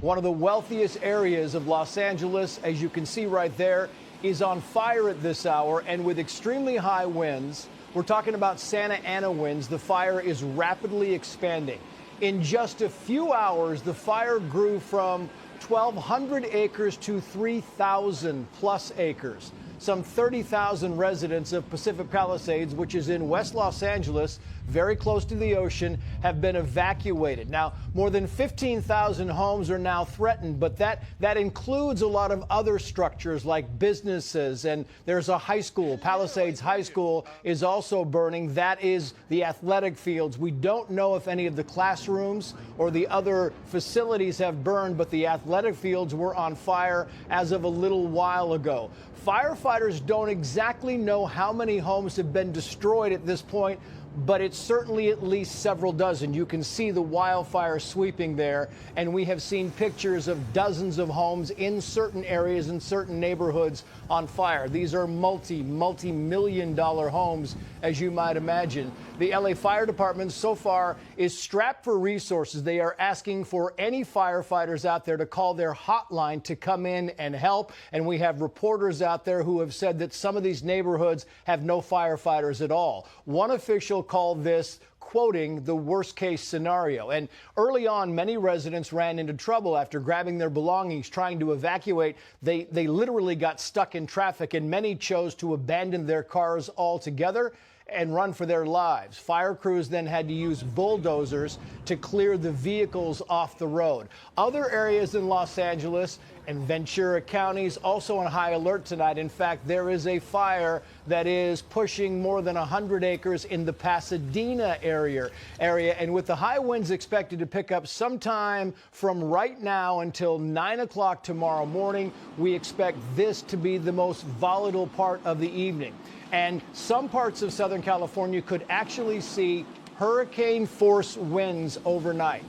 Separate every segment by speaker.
Speaker 1: One of the wealthiest areas of Los Angeles, as you can see right there, is on fire at this hour, and with extremely high winds. We're talking about Santa Ana winds. The fire is rapidly expanding. In just a few hours, the fire grew from 1,200 acres to 3,000 plus acres. Some 30,000 residents of Pacific Palisades, which is in West Los Angeles, very close to the ocean, have been evacuated. Now, more than 15,000 homes are now threatened, but that includes a lot of other structures like businesses, and there's a high school. Palisades High School is also burning. That is the athletic fields. We don't know if any of the classrooms or the other facilities have burned, but the athletic fields were on fire as of a little while ago. Firefighters don't exactly know how many homes have been destroyed at this point, but it's certainly at least several dozen. You can see the wildfire sweeping there, and we have seen pictures of dozens of homes in certain areas, in certain neighborhoods on fire. These are multi-million-dollar homes, as you might imagine. The LA Fire Department so far is strapped for resources. They are asking for any firefighters out there to call their hotline to come in and help. And we have reporters out there who have said that some of these neighborhoods have no firefighters at all. One official called this, quoting, the worst case scenario. And early on, many residents ran into trouble after grabbing their belongings, trying to evacuate. They literally got stuck in traffic, and many chose to abandon their cars altogether and run for their lives. Fire crews then had to use bulldozers to clear the vehicles off the road. Other areas in Los Angeles and Ventura counties also on high alert tonight. In fact, there is a fire that is pushing more than 100 acres in the Pasadena area. And with the high winds expected to pick up sometime from right now until 9 o'clock tomorrow morning, we expect this to be the most volatile part of the evening. And some parts of Southern California could actually see hurricane force winds overnight.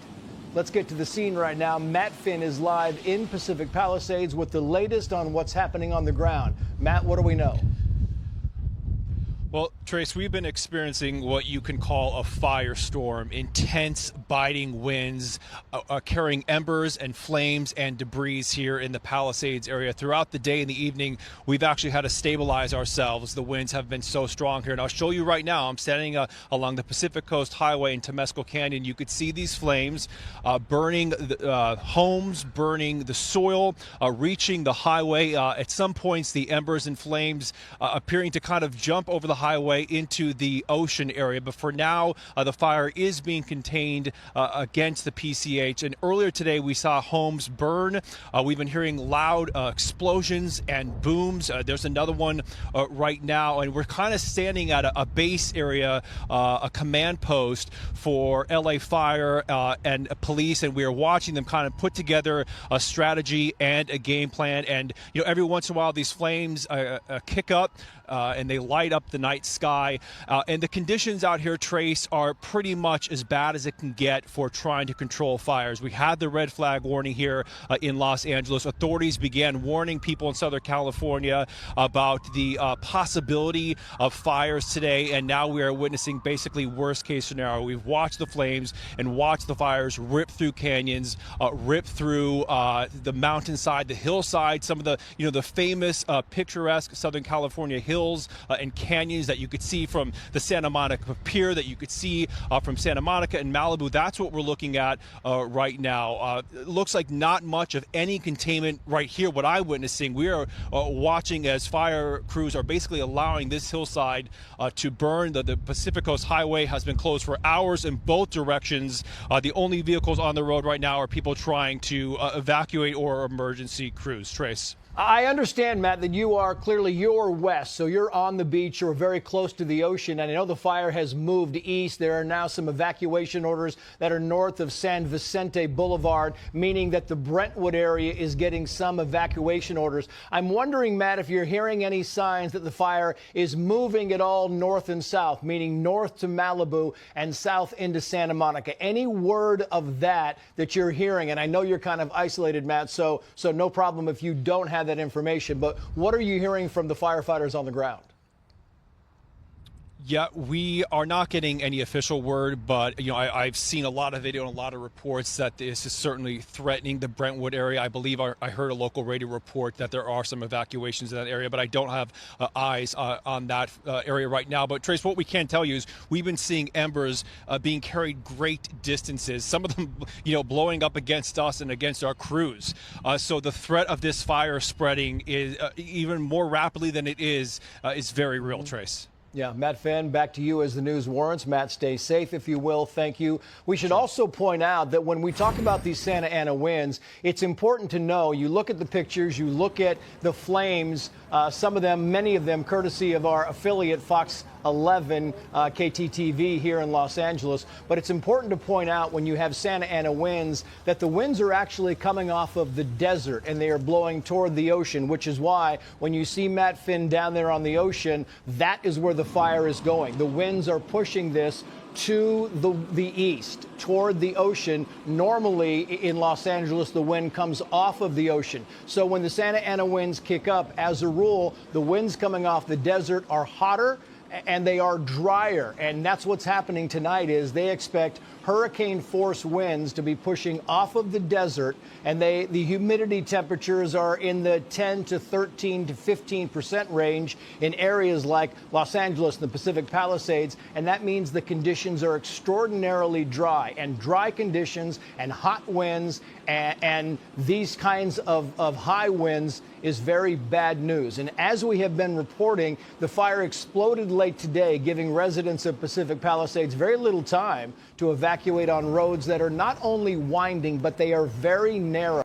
Speaker 1: Let's get to the scene right now. Matt Finn is live in Pacific Palisades with the latest on what's happening on the ground. Matt, what do we know?
Speaker 2: Well, Trace, we've been experiencing what you can call a firestorm, intense biting winds carrying embers and flames and debris here in the Palisades area. Throughout the day and the evening, we've actually had to stabilize ourselves. The winds have been so strong here. And I'll show you right now, I'm standing along the Pacific Coast Highway in Temescal Canyon. You could see these flames burning homes, burning the soil, reaching the highway. At some points, the embers and flames appearing to kind of jump over the highway into the ocean area. But for now, the fire is being contained against the PCH. And earlier today, we saw homes burn. We've been hearing loud explosions and booms. There's another one right now. And we're kind of standing at a base area, a command post for LA Fire and police. And we are watching them kind of put together a strategy and a game plan. And, you know, every once in a while, these flames kick up and they light up the night sky. And the conditions out here, Trace, are pretty much as bad as it can get for trying to control fires. We had the red flag warning here in Los Angeles. Authorities began warning people in Southern California about the possibility of fires today. And now we are witnessing basically worst case scenario. We've watched the flames and watched the fires rip through canyons, rip through the mountainside, the hillside, some of the, you know, the famous picturesque Southern California hills and canyons that you could see from the Santa Monica Pier, that you could see from Santa Monica and Malibu. That's what we're looking at right now. It looks like not much of any containment right here. What I'm witnessing, we are watching as fire crews are basically allowing this hillside to burn. The Pacific Coast Highway has been closed for hours in both directions. The only vehicles on the road right now are people trying to evacuate or emergency crews. Trace.
Speaker 1: I understand, Matt, that you're west, so you're on the beach, you're very close to the ocean, and I know the fire has moved east. There are now some evacuation orders that are north of San Vicente Boulevard, meaning that the Brentwood area is getting some evacuation orders. I'm wondering, Matt, if you're hearing any signs that the fire is moving at all north and south, meaning north to Malibu and south into Santa Monica. Any word of that you're hearing? And I know you're kind of isolated, Matt, so no problem if you don't have that information, but what are you hearing from the firefighters on the ground?
Speaker 2: Yeah, we are not getting any official word, but I've seen a lot of video and a lot of reports that this is certainly threatening the Brentwood area. I believe I heard a local radio report that there are some evacuations in that area, but I don't have eyes on that area right now. But Trace, what we can tell you is we've been seeing embers being carried great distances. Some of them, blowing up against us and against our crews. So the threat of this fire spreading is even more rapidly than it is very real, Trace.
Speaker 1: Yeah, Matt Finn, back to you as the news warrants. Matt, stay safe, if you will. Thank you. We should also point out that when we talk about these Santa Ana winds, it's important to know, you look at the pictures, you look at the flames, some of them, many of them, courtesy of our affiliate Fox 11 KTTV here in Los Angeles. But it's important to point out when you have Santa Ana winds that the winds are actually coming off of the desert and they are blowing toward the ocean, which is why when you see Matt Finn down there on the ocean, that is where the fire is going. The winds are pushing this to the east, toward the ocean. Normally in Los Angeles, the wind comes off of the ocean. So when the Santa Ana winds kick up, as a rule, the winds coming off the desert are hotter and they are drier. And that's what's happening tonight is they expect hurricane force winds to be pushing off of the desert, and the humidity temperatures are in the 10 to 13 to 15% range in areas like Los Angeles and the Pacific Palisades, and that means the conditions are extraordinarily dry, and dry conditions and hot winds and these kinds of high winds is very bad news. And as we have been reporting, the fire exploded late today, giving residents of Pacific Palisades very little time to evacuate on roads that are not only winding, but they are very narrow.